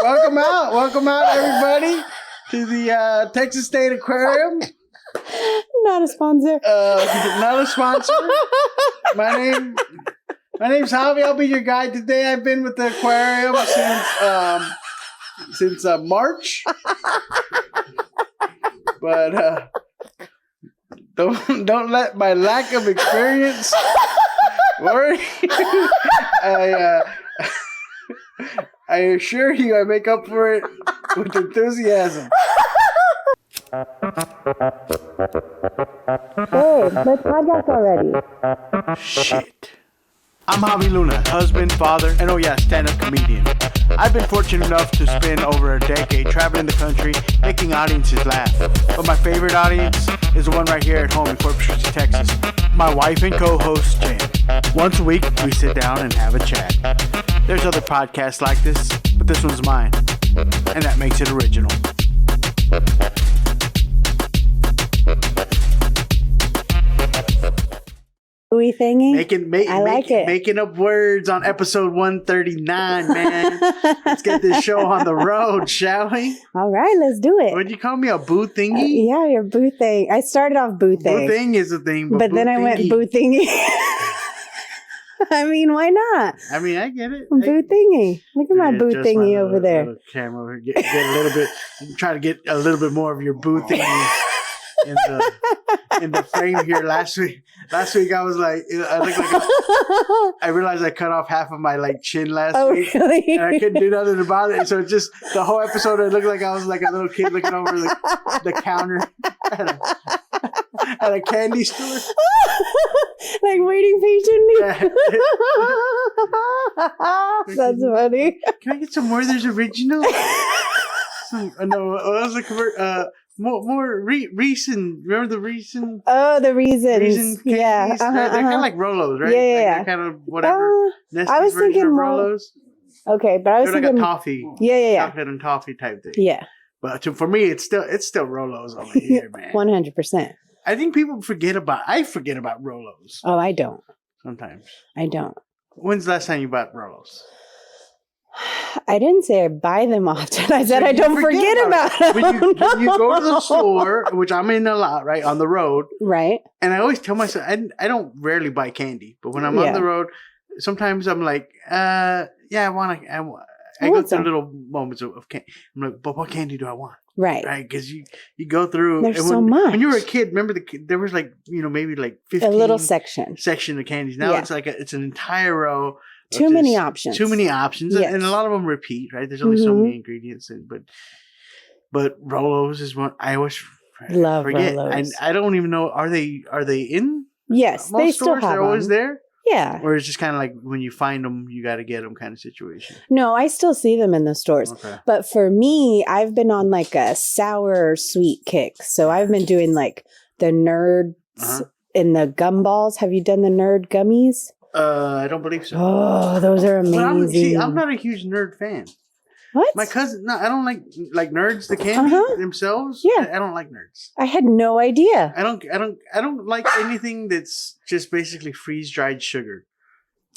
Welcome out, everybody, to the Texas State Aquarium. Not a sponsor. Not a sponsor. My name's Javi. I'll be your guide today. I've been with the aquarium since March, but don't let my lack of experience worry. I assure you, I make up for it with enthusiasm. Hey, let's podcast already. Shit. I'm Javi Luna, husband, father, and stand-up comedian. I've been fortunate enough to spend over a decade traveling the country, making audiences laugh. But my favorite audience is the one right here at home in Corpus Christi, Texas. My wife and co-host, Jen. Once a week, we sit down and have a chat. There's other podcasts like this, but this one's mine, and that makes it original. We thingy? Making up words on episode 139, man. Let's get this show on the road, shall we? All right, let's do it. Would you call me a boo thingy? Yeah, your boo thing. I started off boo thing. Boo thing is a thing, but then I went boo thingy. I mean, why not? I mean, I get it. Boo thingy. Look at my boo thingy over there. Camera. Get a little bit. Try to get a little bit more of your boo thingy in the frame here. Last week I was like, I looked like I realized I cut off half of my chin last week, really? And I couldn't do nothing about it. So just the whole episode, it looked like I was like a little kid looking over the counter at a candy store. Like waiting patiently. That's funny. Can I get some Werther's Original? More recent. Remember the recent? Oh, the reasons. Yeah. They're kind of like Rolos, right? Yeah. They're kind of whatever. I was thinking more Rolos. Okay, but I was thinking like a toffee. Yeah. Chocolate and toffee type thing. Yeah. But for me, it's still Rolos over here, man. 100%. I think people forget about Rolos. Oh, I don't. Sometimes. I don't. When's the last time you bought Rolos? I didn't say I buy them often. I said I don't forget about them. When you go to the store, which I'm in a lot, right, on the road. Right. And I always tell myself, I don't rarely buy candy. But when I'm on the road, sometimes I'm like, I go through little moments of candy. I'm like, but what candy do I want? Right. Because you go through. There's so much. When you were a kid, remember there was maybe 15. A little section of candies. Now it's it's an entire row. Too many options. Yes. And a lot of them repeat, right? There's only so many ingredients, but Rolos is one I always love. Forget. Rolos. And I don't even know. Are they in? Yes, most they stores? still have They're always there. Yeah. Or it's just kind of like when you find them, you got to get them kind of situation. No, I still see them in the stores. Okay. But for me, I've been on a sour sweet kick. So I've been doing the Nerds in the gumballs. Have you done the Nerd gummies? I don't believe so. Oh, those are amazing. I'm not a huge Nerd fan. What? My cousin, no, I don't like Nerds, the candy themselves. Yeah. I don't like Nerds. I had no idea. I don't like anything that's just basically freeze-dried sugar.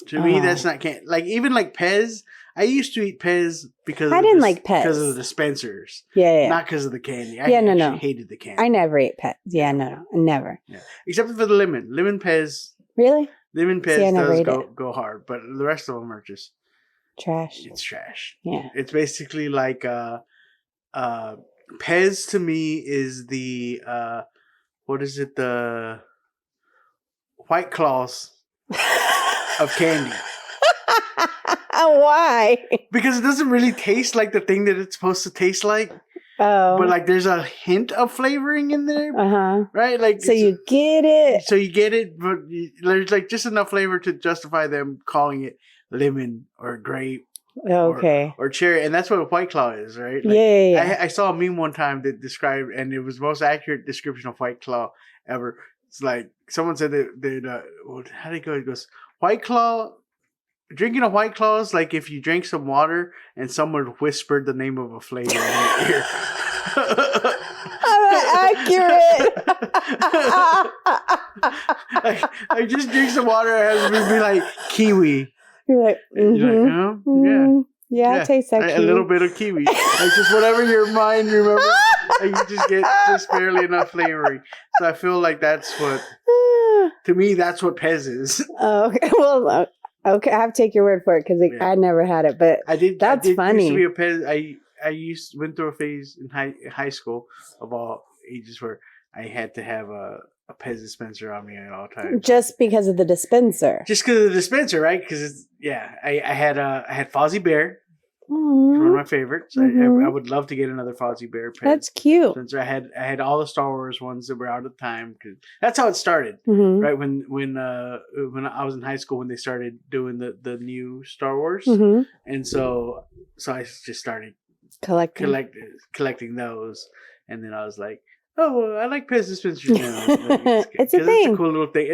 To me, that's not candy. Even Pez, I used to eat Pez because I didn't like Pez. Because of the dispensers. Yeah. Not because of the candy. I hated the candy. I never ate Pez. Yeah, no, never. Yeah. Except for the lemon. Lemon Pez. Really? Lemon Pez does go hard, but the rest of them are just trash. It's trash. Yeah. It's basically Pez to me is the what is it? The White Claws of candy. Why? Because it doesn't really taste like the thing that it's supposed to taste like. Oh. But there's a hint of flavoring in there. Right? So you get it. But there's just enough flavor to justify them calling it lemon or grape. Okay. Or cherry. And that's what a White Claw is, right? Yeah. I saw a meme one time that described, and it was the most accurate description of White Claw ever. It's someone said that how did it go? It goes, White Claw. Drinking a White Claw is like if you drank some water and someone whispered the name of a flavor in your ear. Accurate. I just drink some water and it has to be like kiwi. You're like, You're like, oh, yeah. Yeah, I taste that kiwi. A little bit of kiwi. Like just whatever your mind remembers. Like you just get just barely enough flavoring. So I feel like that's what, to me, that's what Pez is. Oh, okay. Well, okay. I have to take your word for it because I never had it, but that's funny. Used to be a Pez. I went through a phase in high school of all ages where I had to have a Pez dispenser on me at all times. Just because of the dispenser. Just because of the dispenser, right? Because I had Fozzie Bear. One of my favorites. I would love to get another Fozzie Bear Pez. That's cute. Dispenser. I had all the Star Wars ones that were out at the time. Cause that's how it started, right? When I was in high school, when they started doing the new Star Wars, and so I just started collecting those, and then I was like, oh, well, I like Pez dispensers now. It's a thing. It's a cool little thing.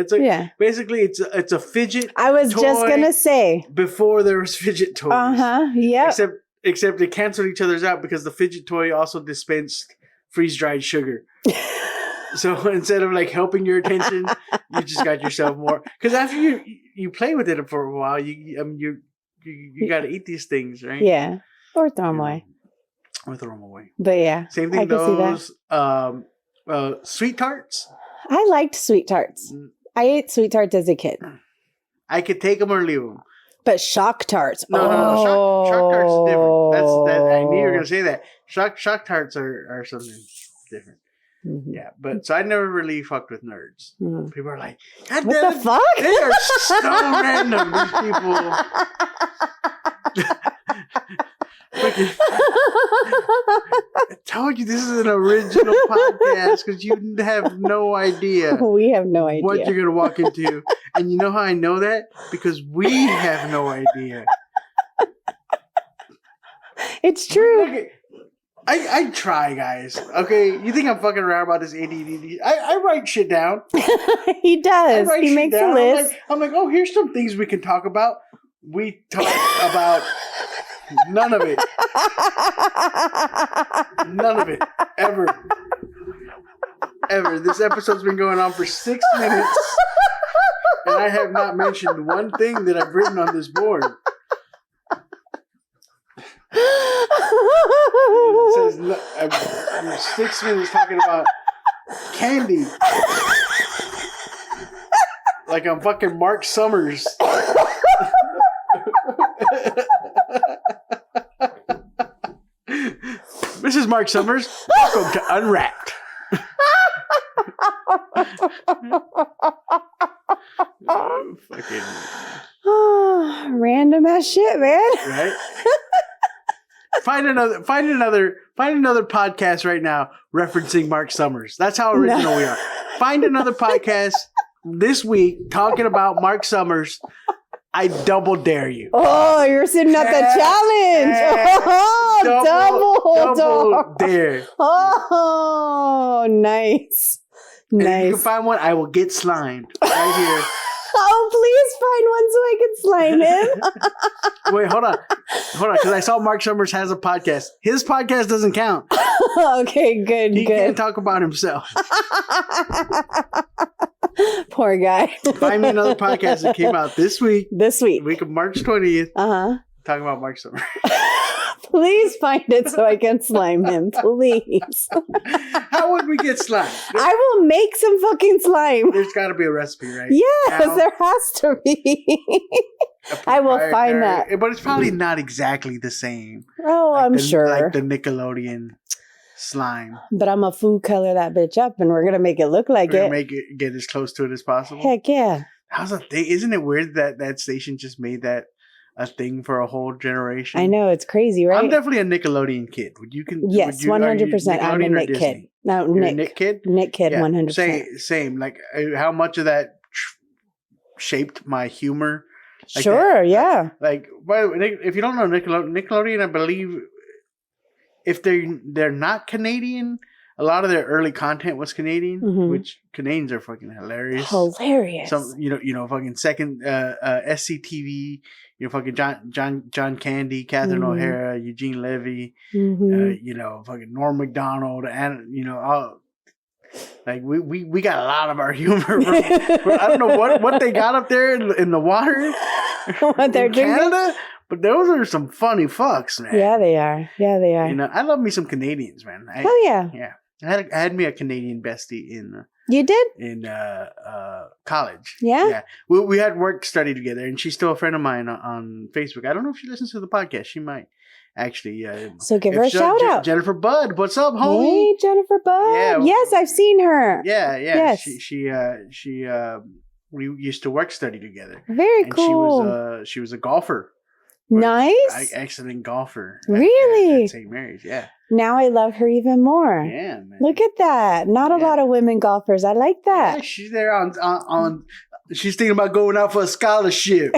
Basically it's a fidget. I was just gonna say before there was fidget toys. Yeah. Except they canceled each other's out because the fidget toy also dispensed freeze dried sugar. So instead of like helping your attention, you just got yourself more. Because after you play with it for a while, you got to eat these things, right? Yeah, or throw them away. Or throw them away. But yeah, same thing. Those sweet tarts. I liked sweet tarts. I ate sweet tarts as a kid. I could take them or leave them. But shock tarts. No. Shock tarts is different. I knew you were gonna say that. Shock tarts are something different. Yeah, but so I never really fucked with nerds. People are like, God what damn the fuck? They are so random. These people. I told you this is an original podcast because you have no idea. We have no idea what you're going to walk into. And you know how I know that? Because we have no idea. It's true. I try, guys. Okay, you think I'm fucking around about this ADD? I write shit down. He does. He makes a list. I'm like, oh, here's some things we can talk about. We talk about none of it. None of it. Ever. This episode's been going on for 6 minutes. And I have not mentioned one thing that I've written on this board. It says, I'm 6 minutes talking about candy. Like I'm fucking Mark Summers. Mrs. Mark Summers, welcome to Unwrapped. Random ass shit, man. Right? Find another podcast right now referencing Mark Summers. That's how original we are. Find another podcast this week talking about Mark Summers. I double dare you. Oh, you're sitting at the challenge. Double dare. Oh, nice. And if you can find one, I will get slimed right here. Oh, please find one so I can slime him. Wait, hold on, because I saw Mark Summers has a podcast. His podcast doesn't count. Okay, good. He can't talk about himself. Poor guy. Find me another podcast that came out this week. Week of March 20th. Talking about Mark Summers. Please find it so I can slime him, please. How would we get slime? I will make some fucking slime. There's got to be a recipe, right? Yes, there has to be. I will find that. But it's probably not exactly the same. Oh, like I'm sure. Like the Nickelodeon slime. But I'm a food color that bitch up and we're going to make it look like it. Make it get as close to it as possible. Heck yeah. How's that thing? Isn't it weird that station just made that a thing for a whole generation? I know, it's crazy, right? I'm definitely a Nickelodeon kid. Yes, 100%. I'm a Nick kid. No, You're a Nick kid? Nick kid, yeah, 100%. Same. Like how much of that shaped my humor? Like sure, yeah. Like, if you don't know Nickelodeon, I believe if they're not Canadian, a lot of their early content was Canadian, which Canadians are fucking hilarious. Some, fucking second SCTV, fucking John Candy, Catherine O'Hara, Eugene Levy, fucking Norm Macdonald, and like we got a lot of our humor from I don't know what they got up there in the water what they're in Canada, But those are some funny fucks, man. Yeah, they are. Yeah, they are. You know, I love me some Canadians, man. Hell yeah. Yeah. I had me a Canadian bestie in You did? in college. Yeah? Yeah. We had work study together, and she's still a friend of mine on Facebook. I don't know if she listens to the podcast. She might. Actually, so give her a shout out. Jennifer Budd, what's up, homie? Hey, Jennifer Budd. Yeah. Yes, I've seen her. Yeah. Yes. She we used to work study together. Very cool. She was a golfer. Nice. Excellent golfer. Really? At St. Mary's, yeah. Now I love her even more. Yeah, man. Look at that. Not a lot of women golfers. I like that. Yeah, she's there on she's thinking about going out for a scholarship.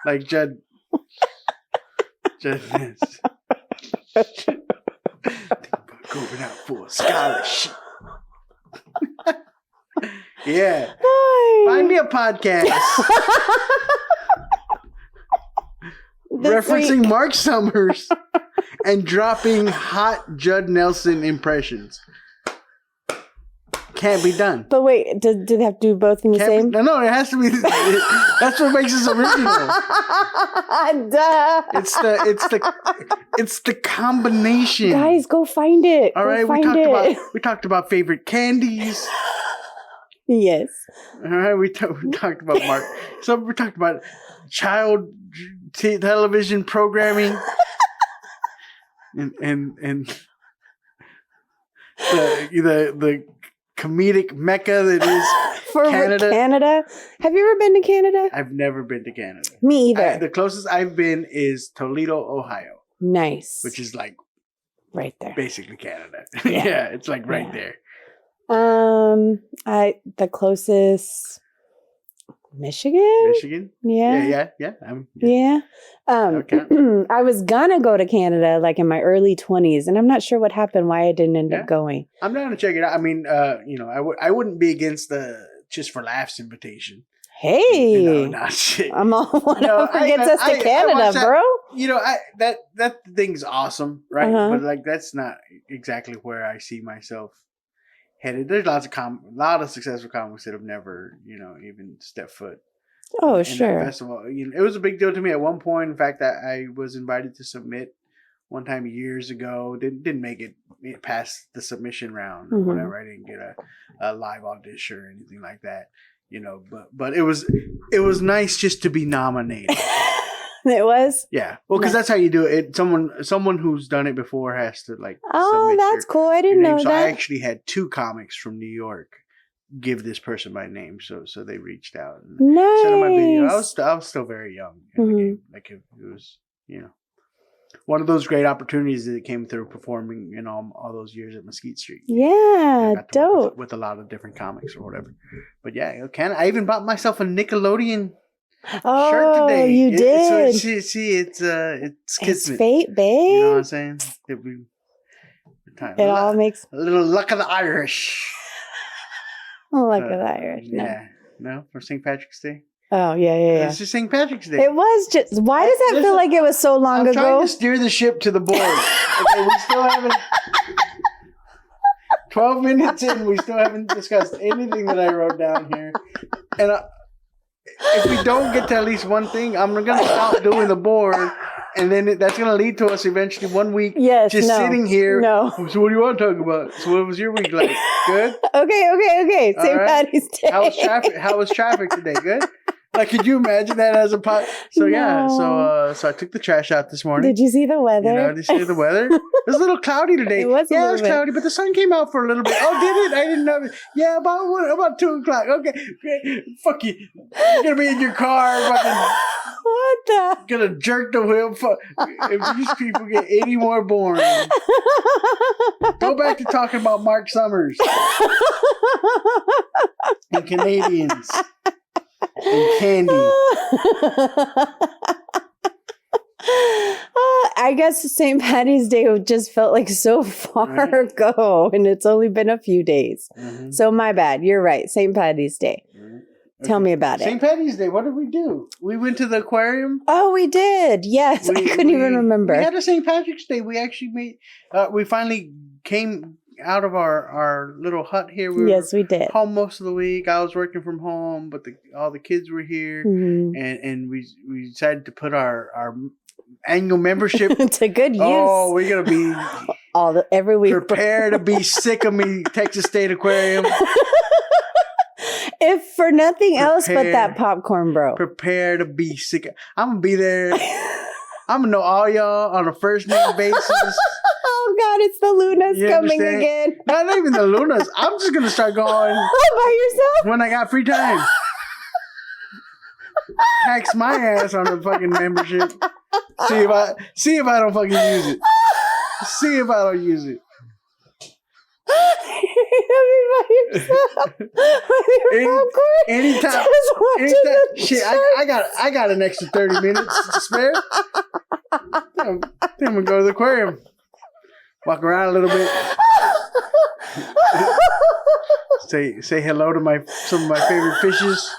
Like Judd. Thinking about going out for a scholarship. Yeah. Hi. Find me a podcast. Referencing Mark Summers and dropping hot Judd Nelson impressions. Can't be done. But wait, did they have to do both in the same? No, it has to be. That's what makes us original. Duh. It's the combination. Guys, go find it. All right, we talked about favorite candies. Yes. All right, we talked about Mark. So we talked about child television programming, and the comedic mecca that is for Canada. Have you ever been to Canada? I've never been to Canada. Me either. The closest I've been is Toledo, Ohio. Nice. Which is like right there. Basically Canada. Yeah, it's like right there. The closest Michigan? Yeah. Yeah. Okay. I was gonna go to Canada like in my early 20s, and I'm not sure what happened, why I didn't end up going. I'm down to check it out. I mean, I wouldn't be against the just for laughs invitation. Hey, shit. I'm all whatever gets us to Canada, bro. That thing's awesome, right? But like that's not exactly where I see myself headed. There's lots of successful comics that have never, even stepped foot. Oh, in sure. That festival. It was a big deal to me at one point. In fact, I was invited to submit one time years ago. Didn't make it past the submission round or whatever. I didn't get a live audition or anything like that. But it was nice just to be nominated. It was? Yeah. Well, because that's how you do it. Someone who's done it before has to like. Oh, that's cool. I didn't know that. So I actually had 2 comics from New York give this person my name. So they reached out and sent my video. I was still very young in the game. Like it was, one of those great opportunities that came through performing in all those years at Mesquite Street. Yeah, dope. With a lot of different comics or whatever. But yeah, I even bought myself a Nickelodeon shirt today. You did. It's kismet. Fate, babe. You know what I'm saying? It all makes a little luck of the Irish. Luck of the Irish. No. Yeah. No, for St. Patrick's Day. Oh yeah. It's just St. Patrick's Day. It was just. Why does that feel like it was so long ago? I'm trying to steer the ship to the board. Okay, we still haven't. 12 minutes in, we still haven't discussed anything that I wrote down here. And if we don't get to at least one thing, I'm going to stop doing the board. And then that's going to lead to us eventually one week sitting here. No. So what do you want to talk about? So what was your week like? Good? Okay. St. Patty's Day. How was traffic today? Good? Like, could you imagine that as a pot? So yeah, so I took the trash out this morning. Did you see the weather? Did you see the weather? It was a little cloudy today. It was cloudy, but the sun came out for a little bit. Oh, did it? I didn't know. Yeah, about 2:00. Okay, great. Fuck you. You're gonna be in your car. What the? Gonna jerk the wheel. If these people get any more boring, go back to talking about Mark Summers and Canadians. And candy. I guess St. Patty's Day just felt like so far ago, and it's only been a few days. So my bad. You're right. St. Patty's Day. Tell me about it. St. Patty's Day. What did we do? We went to the aquarium. Oh, we did. Yes, I couldn't even remember. We had a St. Patrick's Day. We actually made. We finally out of our little hut here. Yes, we did. Home most of the week. I was working from home, but all the kids were here, and we decided to put our annual membership to good use. Oh, we're gonna be every week. Prepare to be sick of me, Texas State Aquarium. If for nothing else but that popcorn, bro. Prepare to be sick. I'm gonna be there. I'm gonna know all y'all on a first name basis. Oh God, it's the Lunas coming again. Not even the Lunas. I'm just gonna start going by yourself when I got free time. Tax my ass on the fucking membership. See if I don't fucking use it. See if I don't use it. Anytime. Shit, I got an extra 30 minutes to spare. Then I'm gonna go to the aquarium. Walk around a little bit. Say hello to some of my favorite fishes.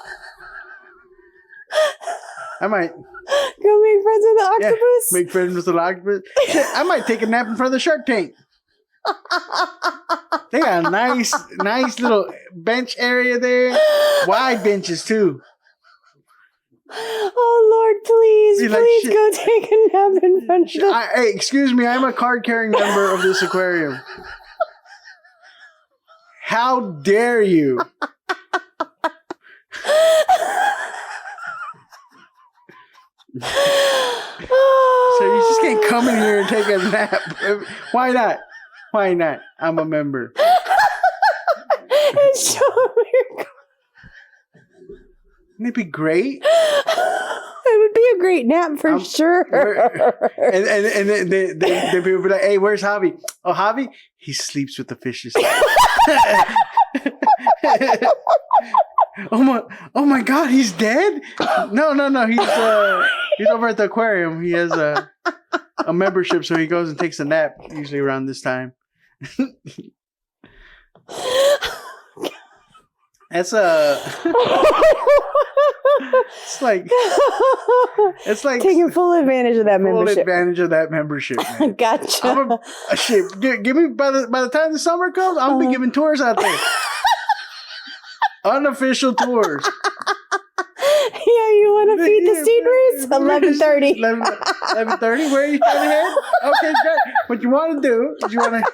I might go make friends with the octopus. Yeah, make friends with the octopus. Shit, I might take a nap in front of the Shark Tank. They got a nice little bench area there. Wide benches too. Oh Lord, please go take a nap in front of the... Hey, excuse me, I'm a card-carrying member of this aquarium. How dare you? So you just can't come in here and take a nap. Why not? Why not? I'm a member. And show me your card. Wouldn't it be great? It would be a great nap for sure. And the people would be like, hey, where's Javi? Oh, Javi? He sleeps with the fishes. Oh my God, he's dead? No. He's over at the aquarium. He has a membership, so he goes and takes a nap usually around this time. It's like taking full advantage of that membership. Full advantage of that membership, man. Gotcha. Shit, give me by the time the summer comes, I'm gonna be giving tours out there. Unofficial tours. Yeah, you want to feed the stingrays? 11:30. 11:30. Where are you trying to head? Okay, great. What you want to do is you want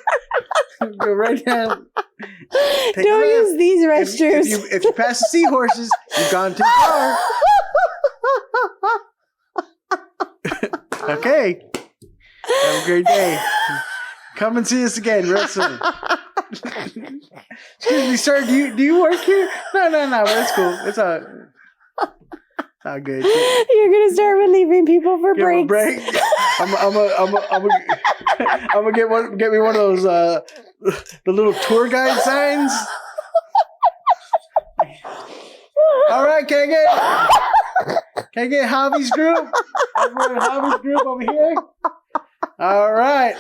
to go right down. Don't use these restrooms. If you pass the seahorses, you've gone too far. Okay. Have a great day. Come and see us again real soon. Excuse me, sir. Do you work here? No. That's cool. It's all good. You're gonna start relieving people for breaks. A break. I'm gonna get me one of those the little tour guide signs. All right, can I get Javi's group? Javi's group over here. All right.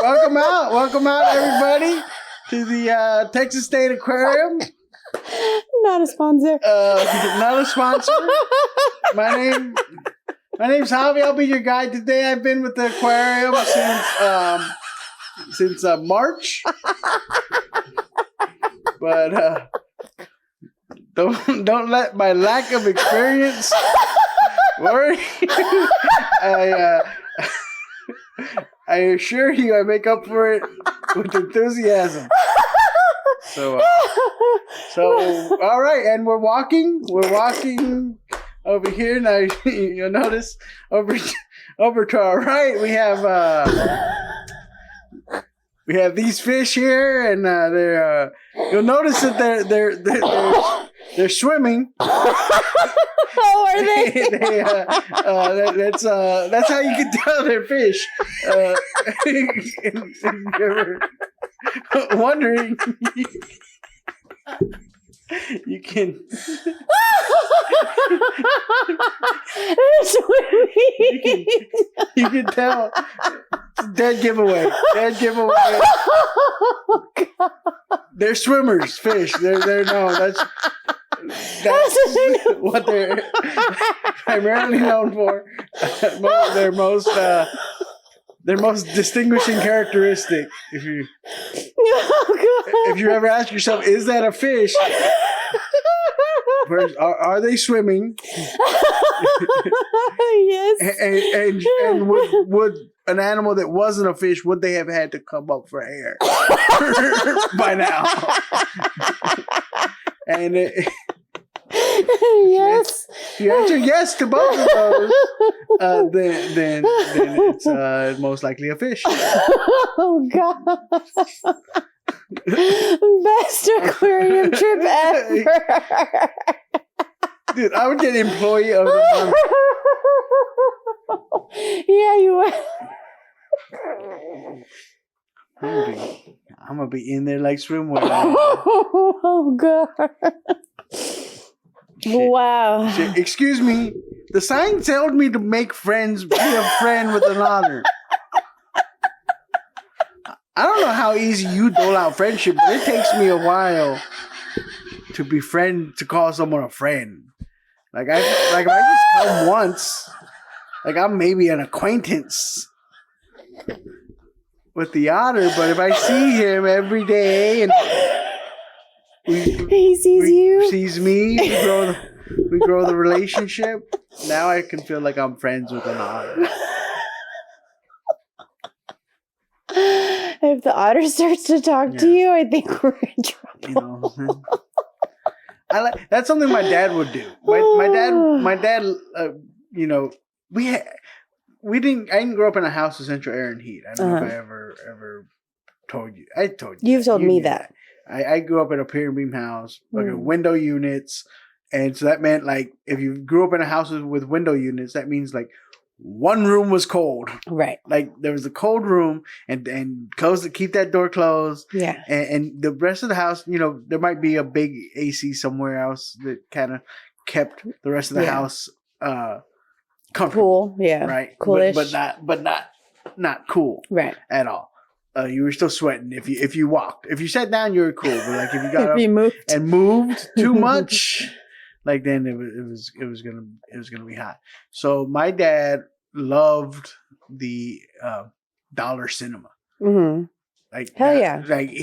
Welcome out, everybody, to the Texas State Aquarium. Not a sponsor. Not a sponsor. My name's Javi. I'll be your guide today. I've been with the aquarium since March. But don't let my lack of experience worry. I assure you, I make up for it with enthusiasm. So all right, and we're walking over here now. You'll notice over to our right we have these fish here, and they're you'll notice that they're swimming. Oh, are they? That's how you can tell they're fish. If you're wondering, you can. You can tell. Dead giveaway. Oh, God. They're swimmers, fish. They're no. That's what they're primarily known for. Their most Their most distinguishing characteristic. If you ever ask yourself, is that a fish? Are they swimming? Yes. And would an animal that wasn't a fish, would they have had to come up for air by now? And yes. If you answer yes to both of those, then it's most likely a fish. Oh God. Best aquarium trip ever. Dude, I would get employee of the month. Yeah, you would. I'm gonna be in there like swimwear. Oh God. Shit. Wow. Shit. Excuse me. The sign told me to make friends, be a friend with an honor. I don't know how easy you dole out friendship, but it takes me a while to call someone a friend. Like if I just come once, like I'm maybe an acquaintance with the otter, but if I see him every day and he sees me, we grow the relationship. Now I can feel like I'm friends with an otter. If the otter starts to talk to you, I think we're in trouble. You know, that's something my dad would do. My dad. You know, I didn't grow up in a house with central air and heat. I don't know if I ever told you. I told you. You've told me that. I grew up in a pier and beam house, like window units, and so that meant like if you grew up in a house with window units, that means like one room was cold. Right. Like there was a cold room and keep that door closed. Yeah. And the rest of the house, you know, there might be a big AC somewhere else that kind of kept the rest of the house comfortable. Cool. Yeah. Right. Coolish. But not cool. Right. At all. You were still sweating if you walked. If you sat down, you were cool. But like if you got up and moved too much, like then it was gonna be hot. So my dad loved the dollar cinema. Mm-hmm. Like hell yeah! Like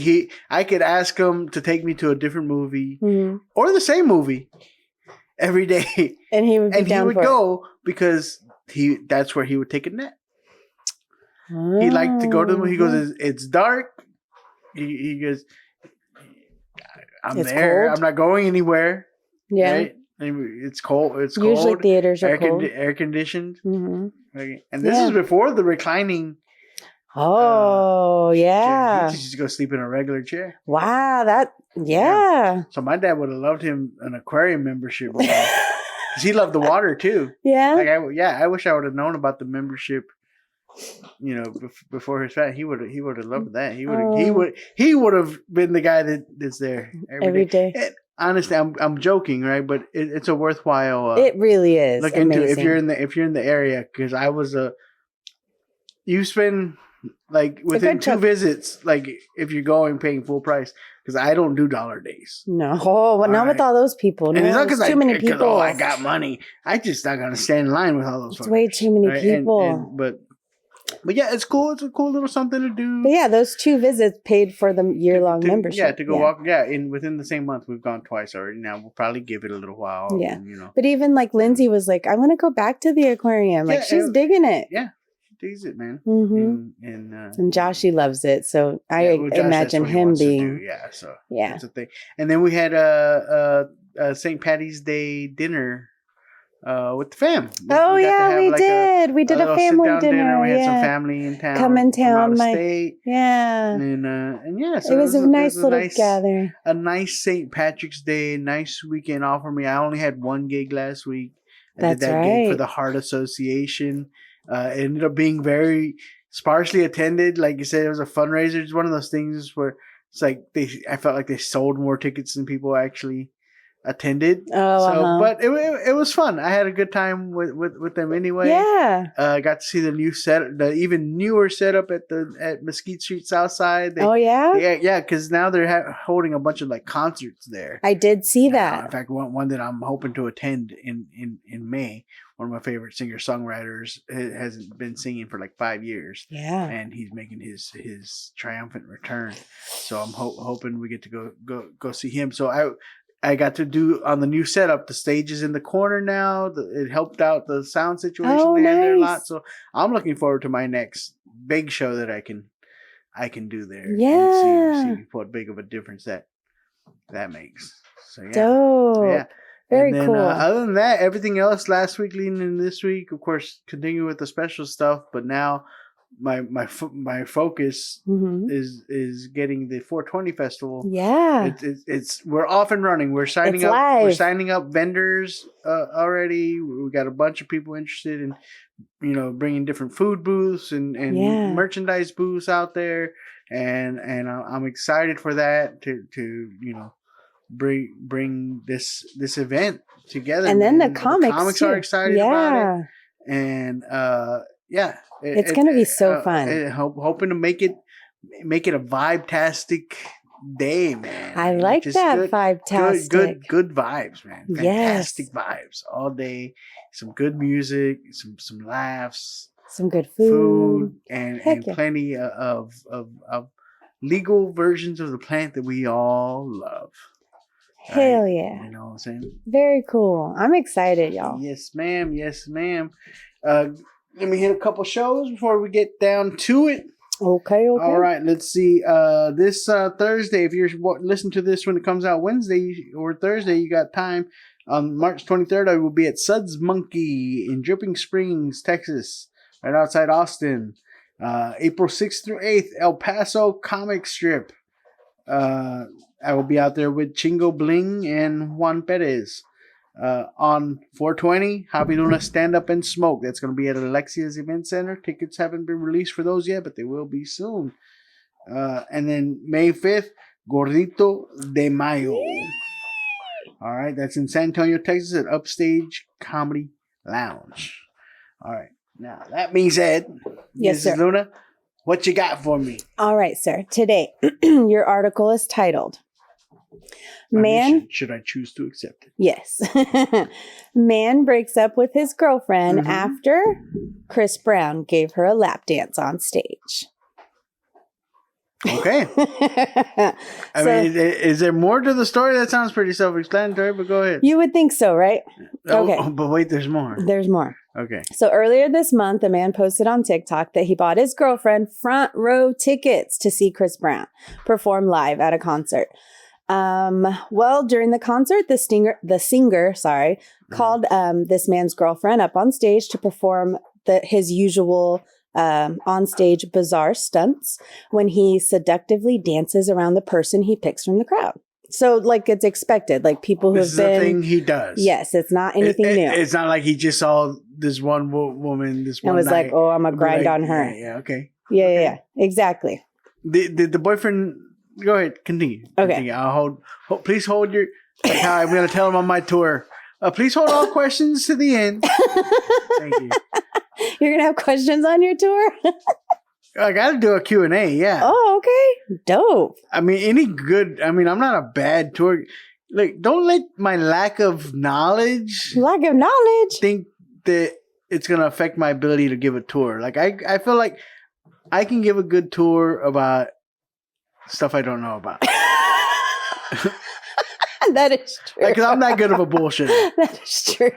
I could ask him to take me to a different movie or the same movie every day, and he would go because that's where he would take a nap. Oh. He liked to go to the movie. He goes, it's dark. He goes, it's there. Cold. I'm not going anywhere. Yeah. Right? It's cold. It's cold. Usually theaters are cold. Air conditioned. Mm-hmm. Okay. And this is before the reclining. Oh, yeah. He used to go sleep in a regular chair. Wow. Yeah. So my dad would have loved him an aquarium membership. Because he loved the water too. Yeah. Like I wish I would have known about the membership. You know, before his fat, he would have loved that. He would have been the guy that's there every day. And honestly, I'm joking, right? But it's a worthwhile. It really is. Look into if you're in the area, because I was you spend like within 2 visits, like if you're going paying full price, because I don't do dollar days. No, not with all those people. No, and it's not because too many people. I got money. I just not gonna stand in line with all those. It's way too many people. But yeah, it's cool. It's a cool little something to do. But yeah, those 2 visits paid for the year-long membership. Yeah, to go walk. Yeah, within the same month, we've gone twice already. Now we'll probably give it a little while. Yeah, and, you know. But even like Lindsay was like, "I want to go back to the aquarium." Like she's digging it. Yeah, she digs it, man. Mm-hmm. And Joshy loves it, so I imagine him being. So that's the thing. And then we had a St. Patty's Day dinner. With the fam. We did. We did a family dinner. We had some family in town. Come in town, state. Yeah. And yeah, so it was a nice little gather. A nice St. Patrick's Day, nice weekend off for me. I only had 1 gig last week. I did that gig for the Heart Association. It ended up being very sparsely attended. Like you said, it was a fundraiser. It's one of those things where it's like I felt like they sold more tickets than people actually attended. But it was fun. I had a good time with them anyway. Yeah. Got to see the new the even newer setup at Mesquite Street Southside. Yeah, because now they're holding a bunch of like concerts there. I did see that. In fact, one that I'm hoping to attend in May one of my favorite singer-songwriters, hasn't been singing for like 5 years. Yeah. And he's making his triumphant return. So I'm hoping we get to go see him. So I got to do on the new setup. The stage is in the corner now. It helped out the sound situation. Oh, they had there a nice. lot. So I'm looking forward to my next big show that I can do there. Yeah. And see what big of a difference that makes. So yeah. Dope. Yeah. Very and then, cool. Other than that, everything else last week leading in this week, of course, continue with the special stuff. But now my focus is getting the 420 festival. Yeah. It's we're off and running. We're signing up. Live. We're signing up vendors already. We got a bunch of people interested in, bringing different food booths and merchandise booths out there. And I'm excited for that to bring this event together. And then the comics are excited about it. And it's going to be so fun. Hoping to make it a vibe-tastic day, man. I like that vibe-tastic. Good vibes, man. Fantastic vibes all day. Some good music, some laughs, some good food, and plenty of legal versions of the plant that we all love. Hell right? yeah. You know what I'm saying? Very cool. I'm excited, y'all. Yes, ma'am. Yes, ma'am. Let me hit a couple shows before we get down to it. Okay. All right. Let's see. This Thursday, if you're listening to this when it comes out Wednesday or Thursday, you got time. On March 23rd, I will be at Suds Monkey in Dripping Springs, Texas, right outside Austin. April 6th through 8th, El Paso Comic Strip. I will be out there with Chingo Bling and Juan Perez. On 420, Javi Luna Stand Up and Smoke. That's going to be at Alexia's Event Center. Tickets haven't been released for those yet, but they will be soon. And then May 5th, Gordito de Mayo. All right, that's in San Antonio, Texas at Upstage Comedy Lounge. All right, now that being said, yes, Mrs. sir. Luna, what you got for me? All right, sir. Today, your article is titled Man. Should I choose to accept it? Yes. Man breaks up with his girlfriend after Chris Brown gave her a lap dance on stage. Okay. I mean, is there more to the story? That sounds pretty self-explanatory, but go ahead. You would think so, right? Okay. Oh, but wait, there's more. There's more. Okay. So earlier this month, a man posted on TikTok that he bought his girlfriend front row tickets to see Chris Brown perform live at a concert. Well, during the concert, the singer called this man's girlfriend up on stage to perform his usual on-stage bizarre stunts when he seductively dances around the person he picks from the crowd. So, like, it's expected. Like, people who have been... This is a thing he does. Yes, it's not anything new. It's not like he just saw this one woman this one and was night. like, oh, I'm going to grind on her. Yeah, okay. Yeah, exactly. The boyfriend... Go ahead, continue. Okay. I'll please hold your... Like how I'm going to tell him on my tour. Please hold all questions to the end. Thank you. You're going to have questions on your tour? I got to do a Q&A, yeah. Oh, okay. Dope. I mean, I'm not a bad tour. Like, don't let my lack of knowledge think that it's going to affect my ability to give a tour. Like, I feel like I can give a good tour about stuff I don't know about. That is true. Because I'm that good of a bullshitter. That is true.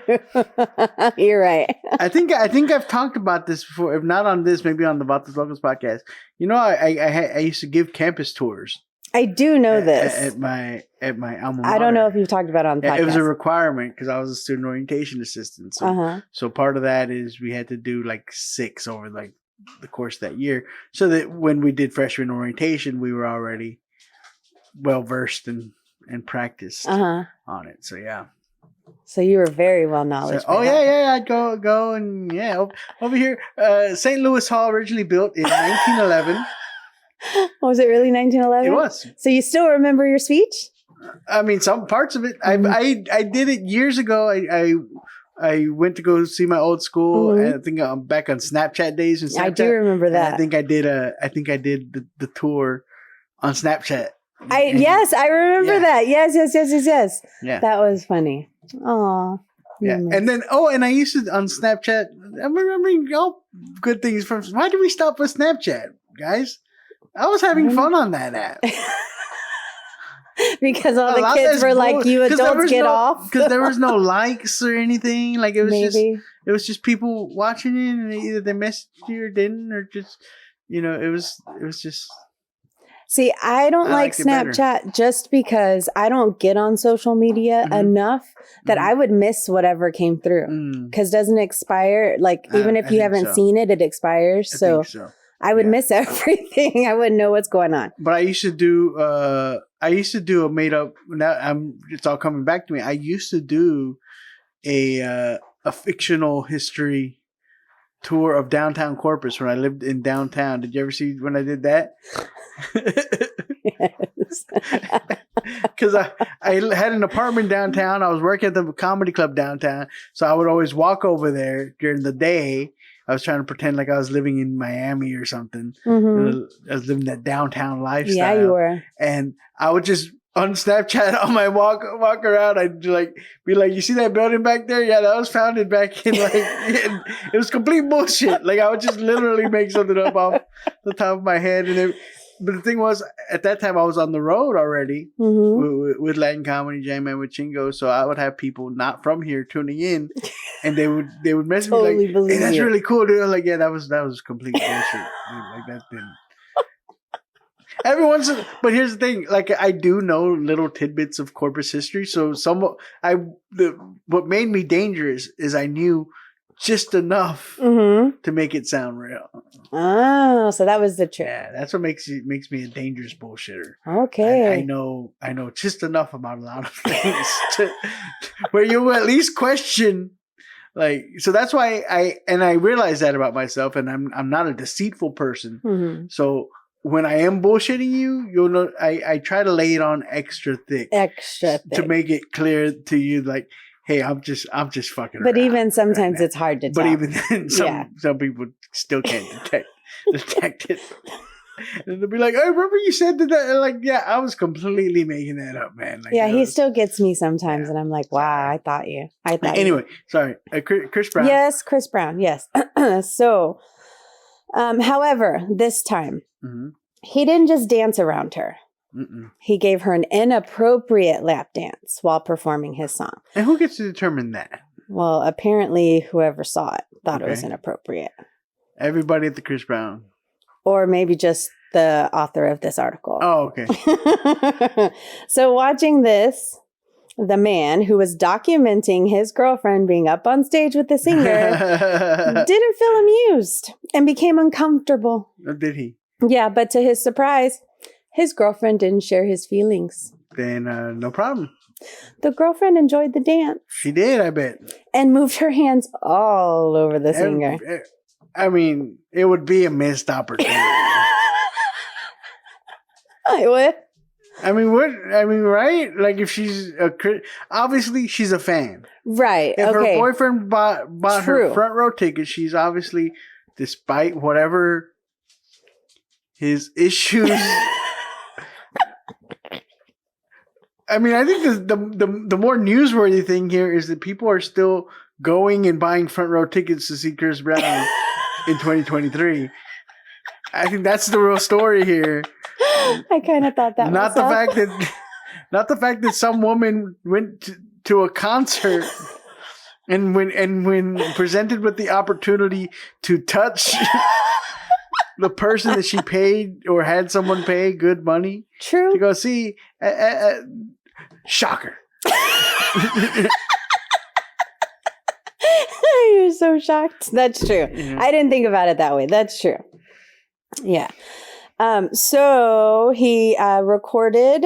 You're right. I think I've talked about this before. If not on this, maybe on the About the Locals podcast. You know, I used to give campus tours. I do know this at my alma mater. I don't know if you've talked about it on the podcast. It was a requirement because I was a student orientation assistant. So part of that is we had to do like 6 over like the course of that year, so that when we did freshman orientation, we were already well versed and practiced on it. So yeah. So you were very well knowledgeable. I'd go and over here. St. Louis Hall originally built in 1911. Was it really 1911? It was. So you still remember your speech? I mean, some parts of it. I did it years ago. I went to go see my old school, and I think I'm back on Snapchat days. And Snapchat, I do remember that. I think I did the tour on Snapchat. I remember that. Yes. Yeah. That was funny. Aw. Yeah. And then, and I used to on Snapchat. I'm remembering all good things from. Why did we stop with Snapchat, guys? I was having fun on that app. Because all the kids were like, "You adults get off," because there was no likes or anything. Like it was just people watching it, and either they messaged you or didn't, or just it was just. See, I don't like Snapchat just because I don't get on social media enough that I would miss whatever came through. Because doesn't it expire? Like even if you haven't seen it, it expires. So I would miss everything. I wouldn't know what's going on. But I used to do a made up. Now it's all coming back to me. I used to do a fictional history tour of downtown Corpus when I lived in downtown. Did you ever see when I did that? Yes. Because I had an apartment downtown. I was working at the comedy club downtown, so I would always walk over there during the day. I was trying to pretend like I was living in Miami or something. I was living that downtown lifestyle. Yeah, you were. And I would just on Snapchat on my walk around, I'd be like, you see that building back there? Yeah, that was founded back in it was complete bullshit. Like I would just literally make something up off the top of my head. But the thing was, at that time I was on the road already with Latin Comedy Jam and with Chingo, so I would have people not from here tuning in, and they would message me like, "Hey, that's really cool, dude." I'm like, yeah, that was complete bullshit. Like that didn't. But here's the thing: like I do know little tidbits of Corpus history, so what made me dangerous is I knew just enough to make it sound real. Oh, so that was the trick. Yeah, that's what makes me a dangerous bullshitter. Okay. I know just enough about a lot of things where you will at least question. Like, so that's why I realize that about myself, and I'm not a deceitful person. So when I am bullshitting you, you'll know I try to lay it on extra thick to make it clear to you, like, hey, I'm just fucking. But even sometimes it's hard to tell. But even then, some people still can't detect it. And they'll be like, "I remember you said that." And like, yeah, I was completely making that up, man. Like, he still gets me sometimes, and I'm like, "Wow, I thought you." Anyway, sorry, Chris Brown. Yes, Chris Brown. Yes. So, however, this time he didn't just dance around her. He gave her an inappropriate lap dance while performing his song. And who gets to determine that? Well, apparently whoever saw it thought it was inappropriate. Everybody at the Chris Brown. Or maybe just the author of this article. Oh, okay. So watching this, the man who was documenting his girlfriend being up on stage with the singer didn't feel amused and became uncomfortable. Or did he? Yeah, but to his surprise, his girlfriend didn't share his feelings. Then no problem. The girlfriend enjoyed the dance. She did, I bet. And moved her hands all over the singer. I mean, it would be a missed opportunity. I would. I mean, what? I mean, right? Like, if she's obviously she's a fan, right? If her boyfriend bought her front row ticket, she's obviously, despite whatever his issues. I mean, I think the more newsworthy thing here is that people are still going and buying front row tickets to see Chris Brown in 2023. I think that's the real story here. I kind of thought that. Not the fact that some woman went to a concert and when presented with the opportunity to touch the person that she paid or had someone pay good money to go see, shocker. You're so shocked. That's true. Yeah. I didn't think about it that way. That's true. Yeah. So he recorded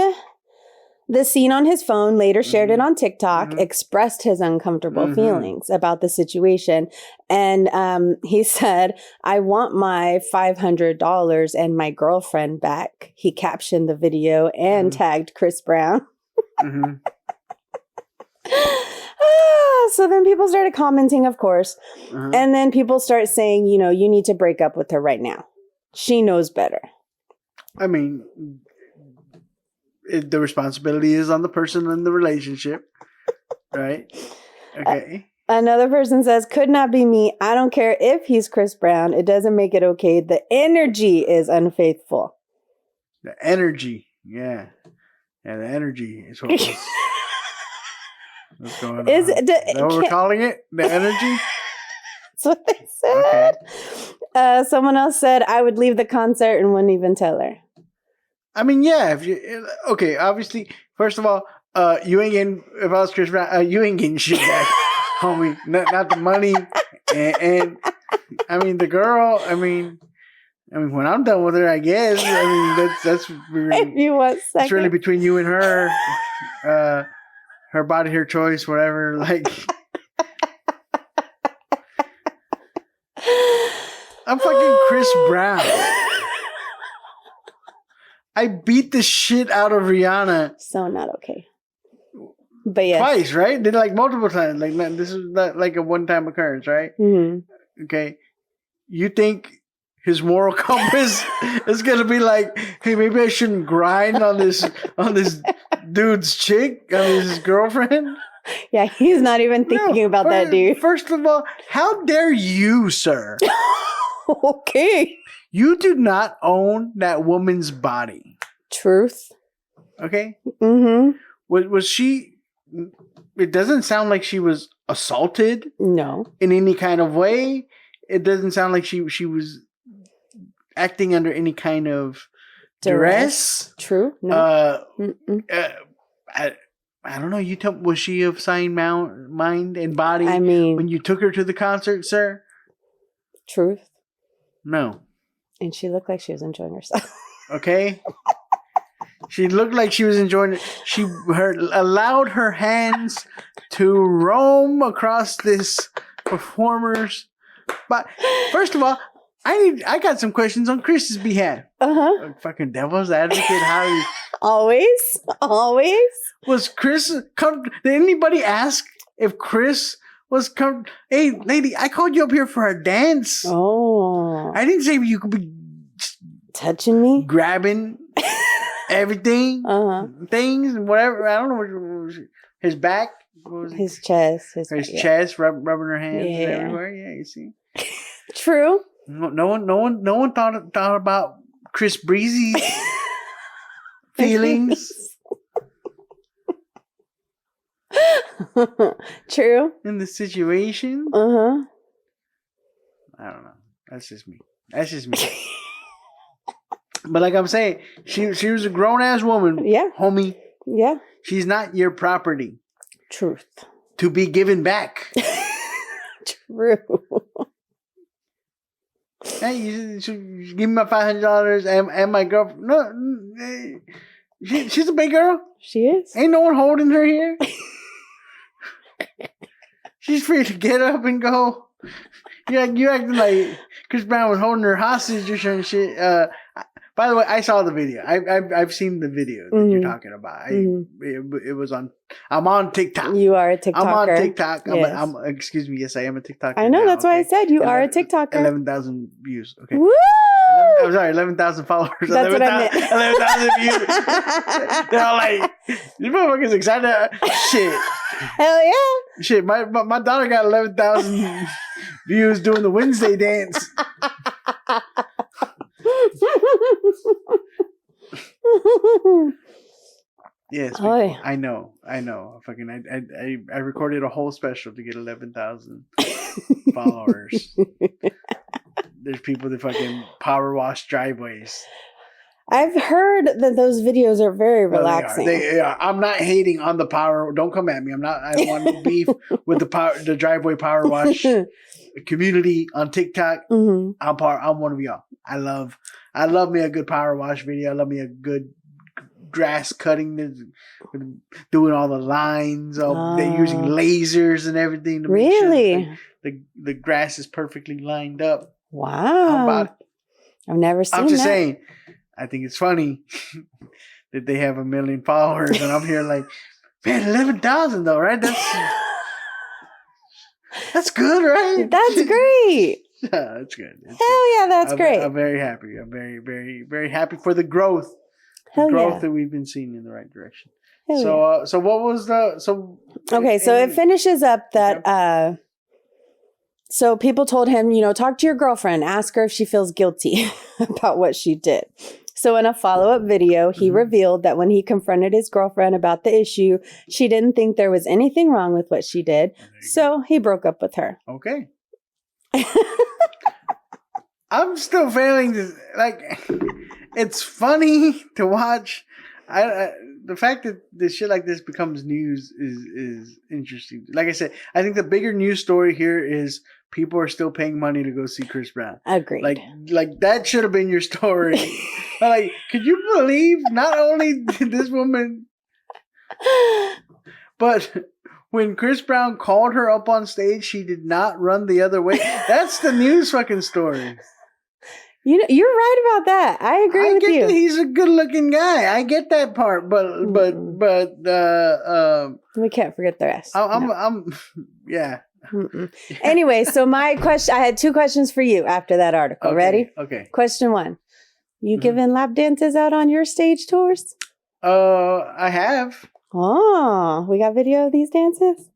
the scene on his phone, later shared it on TikTok, expressed his uncomfortable feelings about the situation. And he said, "I want my $500 and my girlfriend back." He captioned the video and tagged Chris Brown. So then people started commenting, of course. And then people start saying, you need to break up with her right now. She knows better. I mean, the responsibility is on the person in the relationship, right? Okay. Another person says, could not be me. I don't care if he's Chris Brown. It doesn't make it okay. The energy is unfaithful. The energy. Yeah. Yeah, the energy is what's going on. Is that what we're calling it? The energy? That's what they said. Okay. Someone else said, I would leave the concert and wouldn't even tell her. I mean, yeah. Okay, obviously, first of all, you ain't getting, if I was Chris Brown, you ain't getting shit back, homie. Not the money. And I mean, the girl, I mean, when I'm done with her, I guess. I mean, that's really, if you want it's really between you and her. Her body, her choice, whatever. Like, I'm fucking Chris Brown. I beat the shit out of Rihanna. So not okay. But yeah, twice, right? Did like multiple times. Like, this is not like a one-time occurrence, right? Mm-hmm. Okay. You think his moral compass is gonna be like, hey, maybe I shouldn't grind on this dude's chick, on his girlfriend? Yeah, he's not even thinking about that dude. First of all, how dare you, sir? Okay. You do not own that woman's body. Truth. Okay? Mm-hmm. Was she... It doesn't sound like she was assaulted. No. In any kind of way. It doesn't sound like she was acting under any kind of duress. True. No. I don't know. You tell. Was she of sound mind and body? I mean, when you took her to the concert, sir. Truth. No. And she looked like she was enjoying herself. Okay. She looked like she was enjoying it. She allowed her hands to roam across this performer's. But first of all, I got some questions on Chris's behalf. Fucking devil's advocate. How? Always. Was Chris come? Did anybody ask if Chris was come? Hey, lady, I called you up here for a dance. Oh, I didn't say you could be touching me, grabbing everything, things, and whatever. I don't know what his back, his chest, his chest, rubbing her hands everywhere. Yeah, you see. True. No one thought about Chris Breezy's feelings. True. In the situation. I don't know. That's just me. But like I'm saying, she was a grown ass woman. Yeah. Homie. Yeah. She's not your property. Truth. To be given back. True. Hey, you should give me my $500 and my girlfriend. No, she's a big girl. She is. Ain't no one holding her here. She's free to get up and go. You acting like Chris Brown was holding her hostage or some shit. By the way, I saw the video. I've seen the video that you're talking about. It was on. I'm on TikTok. You are a TikToker. I'm on TikTok. Yes. Excuse me. Yes, I am a TikToker. I know. Now, that's why I said you are a TikToker. 11,000 views. Okay. Woo! I'm sorry, 11,000 followers. That's 11, what I meant. 11,000 views. They're all like, these motherfuckers excited. Shit. Hell yeah. Shit, my daughter got 11,000 views doing the Wednesday dance. Yes, I know. Fucking, I recorded a whole special to get 11,000 followers. There's people that fucking power wash driveways. I've heard that those videos are very relaxing. They are. I'm not hating on the power. Don't come at me. I don't want no beef with the driveway power wash community on TikTok. I'm one of y'all. I love me a good power wash video. I love me a good grass cutting, doing all the lines. They're using lasers and everything to make sure the grass is perfectly lined up. Wow. I've never seen that. I'm just saying, I think it's funny that they have 1 million followers and I'm here like, man, 11,000 though, right? That's good, right? That's great. Yeah, that's good. Hell yeah, that's great. I'm very happy. I'm very, very, very happy for the growth. Hell That we've been seeing in the right direction. So what was okay, so it finishes up that so people told him, talk to your girlfriend, ask her if she feels guilty about what she did. So in a follow-up video, he revealed that when he confronted his girlfriend about the issue, she didn't think there was anything wrong with what she did. So he broke up with her. Okay. I'm still failing to, it's funny to watch. The fact that this shit like this becomes news is interesting. Like I said, I think the bigger news story here is people are still paying money to go see Chris Brown. Agreed. Like that should have been your story. Could you believe not only did this woman, but when Chris Brown called her up on stage, she did not run the other way. That's the news fucking story. You're right about that. I agree with you. I get that he's a good-looking guy. I get that part, but we can't forget the rest. Yeah. Anyway, so my question, I had 2 questions for you after that article. Okay, Ready? Okay. Question 1. You giving lap dances out on your stage tours? I have. Oh, we got video of these dances?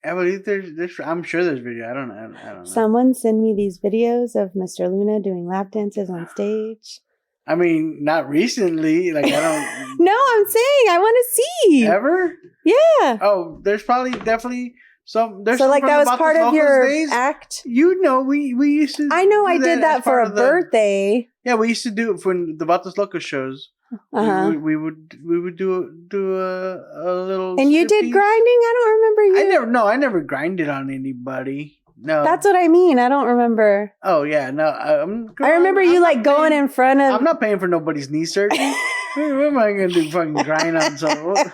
I believe there's I'm sure there's video. I don't know. Someone send me these videos of Mr. Luna doing lap dances on stage. I mean, not recently. I don't. No, I'm saying I want to see. Ever? Yeah. Oh, there's definitely some. There's so that was part of your act. We used to. I know I did that for a birthday. Yeah, we used to do it for the Vatos Locos shows. We would do a little. And you did grinding? I don't remember you. I never grinded on anybody. No, that's what I mean. I don't remember. Oh yeah, no. I remember you going in front of. I'm not paying for nobody's knee surgery. What am I gonna do? Fucking grind on someone?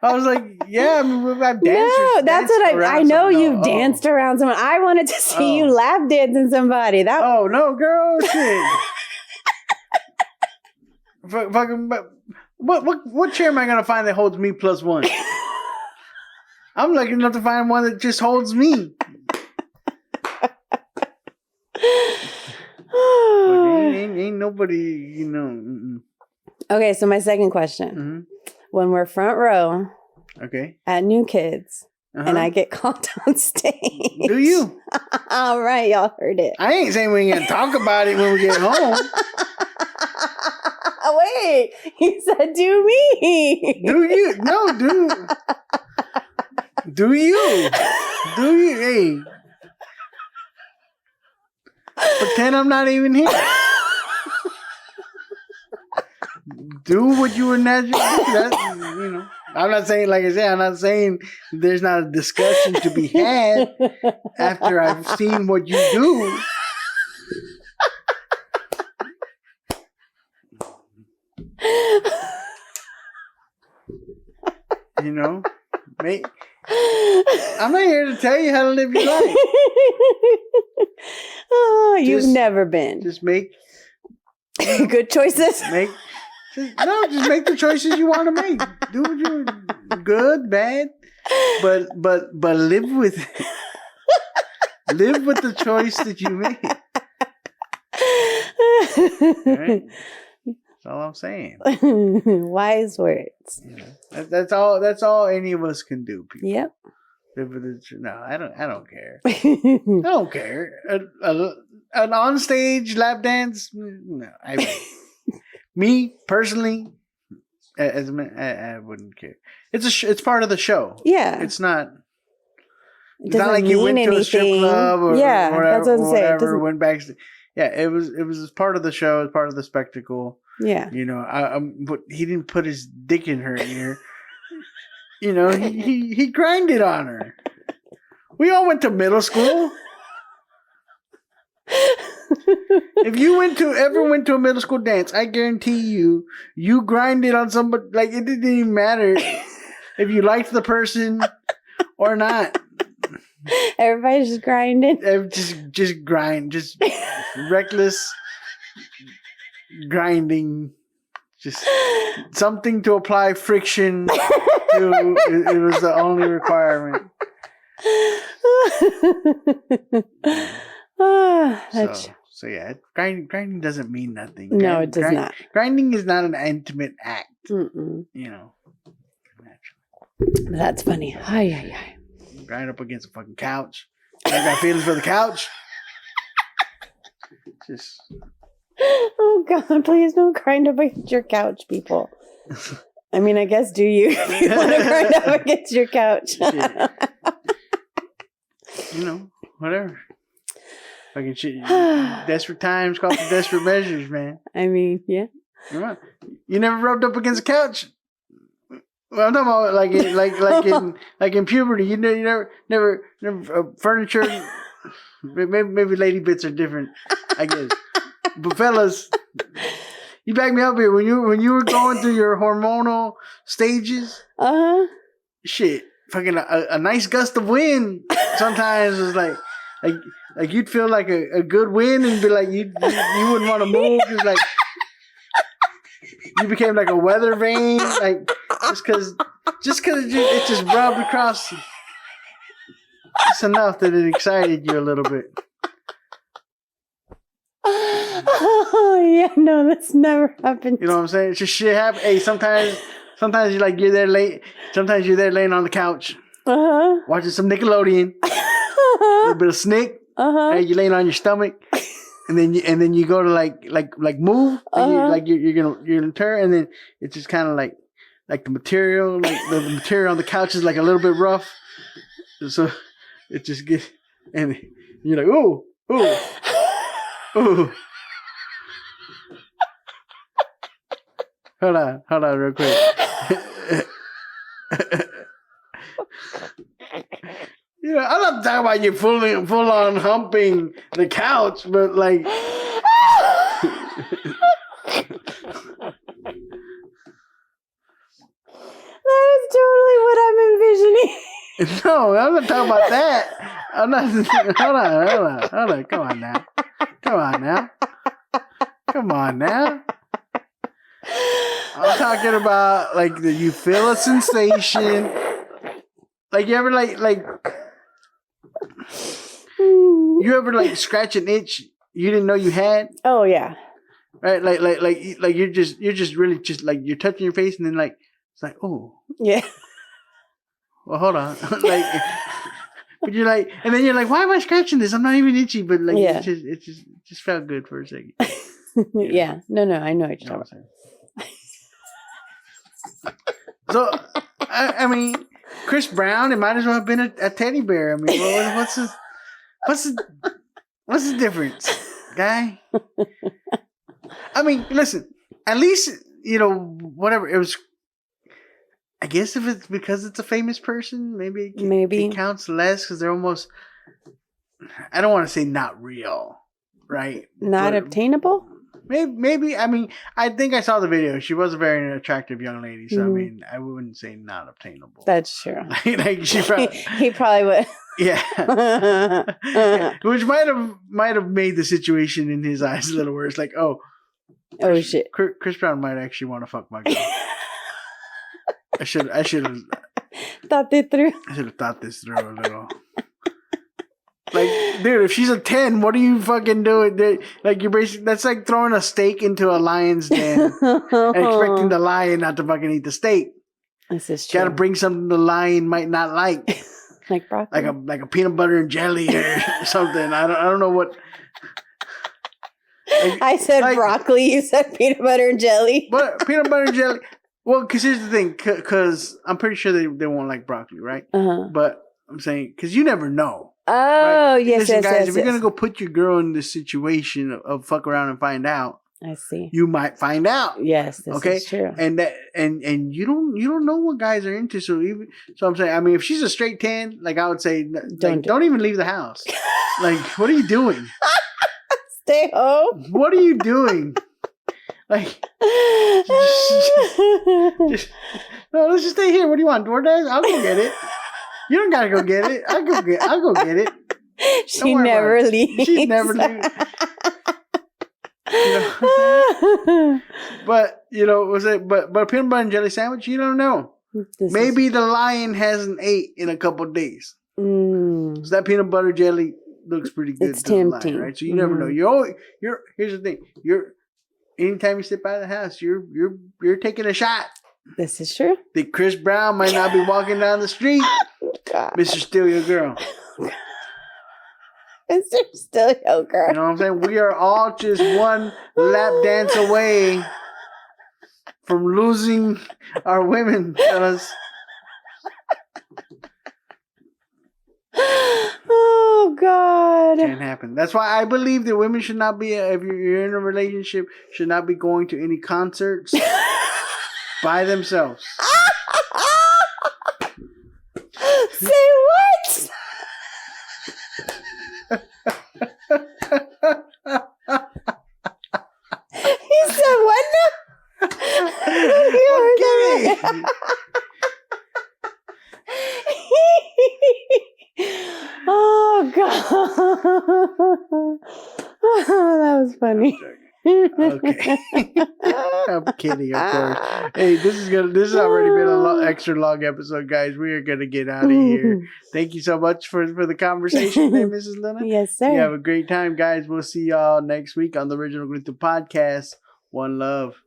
I was like, yeah, I've danced. No, that's what I know. You've danced around someone. I wanted to see you lap dancing somebody. Oh no, girl, shit. Fucking, what chair am I gonna find that holds me plus 1? I'm lucky enough to find one that just holds me. ain't nobody, Okay, so my second question: when we're front row, at New Kids, and I get called on stage, do you? All right, y'all heard it. I ain't saying we ain't gonna talk about it when we get home. Wait, he said, "Do me." Do you? No, do you? Do you? Hey, pretend I'm not even here. Do what you were naturally do. I'm not saying, like I said, I'm not saying there's not a discussion to be had after I've seen what you do. I'm not here to tell you how to live your life. Oh, you've never been. Just make good choices. Just make the choices you want to make. Do what you're good, bad, but live with it. Live with the choice that you make. Right? That's all I'm saying. Wise words. That's all any of us can do, people. Yep. No, I don't care. I don't care. An on-stage lap dance? No. Me personally, I wouldn't care. It's part of the show. Yeah. It's not. It's not like you went to a strip club or whatever, that's what I'm saying. Whatever, went backstage. Yeah, it was part of the show, it was part of the spectacle. Yeah. But he didn't put his dick in her ear. He grinded on her. We all went to middle school. If you ever went to a middle school dance, I guarantee you grinded on somebody. Like, it didn't even matter if you liked the person or not. Everybody's just grinding. Just grind. Just reckless grinding. Just something to apply friction to. It was the only requirement. yeah, grinding doesn't mean nothing. No, it does not. Grinding is not an intimate act. Mm-mm. You know. That's funny. Ay. Grind up against a fucking couch. I got feelings for the couch. Just. Oh God! Please don't grind up against your couch, people. I mean, I guess do you if you want to grind up against your couch? You know, whatever. Fucking shit. Desperate times call for desperate measures, man. I mean, yeah. You never rubbed up against a couch. Well, I'm talking about like in puberty. You never furniture. Maybe lady bits are different, I guess. But fellas, you back me up here when you were going through your hormonal stages. Shit, fucking a nice gust of wind sometimes was like you'd feel like a good wind and be like you wouldn't want to move. Just like you became like a weather vane, like just because it just rubbed across just enough that it excited you a little bit. Oh yeah, no, that's never happened. You know what I'm saying? It's just shit happen. Hey, sometimes you're there late. Sometimes you're there laying on the couch, watching some Nickelodeon, a little bit of Snick. Hey, you're laying on your stomach, and then you go to like move, you're gonna turn, and then it's just kind of like the material, like the material on the couch is like a little bit rough, so it just gets, and you're like ooh. Ooh. Hold on real quick. You know, I'm not talking about you full on humping the couch, but like that is totally what I'm envisioning. No, I'm not talking about that. I'm not. Hold on. Come on now. I'm talking about like you feel a sensation. Like you ever you ever scratch an itch you didn't know you had? Oh yeah. Right, like you're just really just like you're touching your face and then like it's like oh yeah. Well, hold on, like. But you're like, and then you're like, why am I scratching this? I'm not even itchy, but like, yeah. it just felt good for a second. Yeah, no, I know what you're talking about. So, I mean, Chris Brown, it might as well have been a teddy bear. I mean, what's the difference, guy? I mean, listen, at least whatever it was. I guess if it's because it's a famous person, maybe it counts less because they're almost. I don't want to say not real, right? Not obtainable. Maybe. I mean, I think I saw the video. She was a very attractive young lady, so I mean, I wouldn't say not obtainable. That's true. Like she probably, he probably would. Yeah, which might have made the situation in his eyes a little worse. Like, oh shit, Chris Brown might actually want to fuck my girl. I should have thought it through. I should have thought this through a little. Like, dude, if she's a 10, what are you fucking doing? Like, you're basically that's like throwing a steak into a lion's den and expecting the lion not to fucking eat the steak. This is true. Got to bring something the lion might not like, like broccoli, like a peanut butter and jelly or something. I don't know what. Like, I said broccoli. You said peanut butter and jelly. But peanut butter and jelly. Well, because here's the thing, because I'm pretty sure they won't like broccoli, right? But I'm saying, because you never know. Oh, right? Yes, listen, yes, guys, yes. If you're going to go put your girl in this situation of fuck around and find out, I see. You might find out. Yes, this is true. And you don't know what guys are into. So I'm saying, I mean, if she's a straight 10, like I would say, don't even leave the house. Like, what are you doing? Stay home. What are you doing? Like, no, let's just stay here. What do you want? DoorDash? I'll go get it. You don't gotta go get it. I'll go get it. She never leaves. She never leaves. But was it? But a peanut butter and jelly sandwich? You don't know. Maybe the lion hasn't ate in a couple of days. So that peanut butter jelly looks pretty good. It's tempting, right? So you never know. Here's the thing. Anytime you step out of the house, you're taking a shot. This is true. That Chris Brown might not be walking down the street. God. Mr. Steal Your Girl. Mr. Steal Your Girl. You know what I'm saying? We are all just one lap dance away from losing our women, fellas. Oh, God. Can't happen. That's why I believe that women should not be, if you're in a relationship, should not be going to any concerts by themselves. Say what? You said what now? You heard that? Oh, God. Oh, that was funny. Okay. I'm kidding, of course. Hey, this has already been a extra long episode, guys. We are gonna get out of here. Thank you so much for the conversation there, Mrs. Luna. Yes, sir. You have a great time, guys. We'll see y'all next week on the Original Gordito Podcast. One love.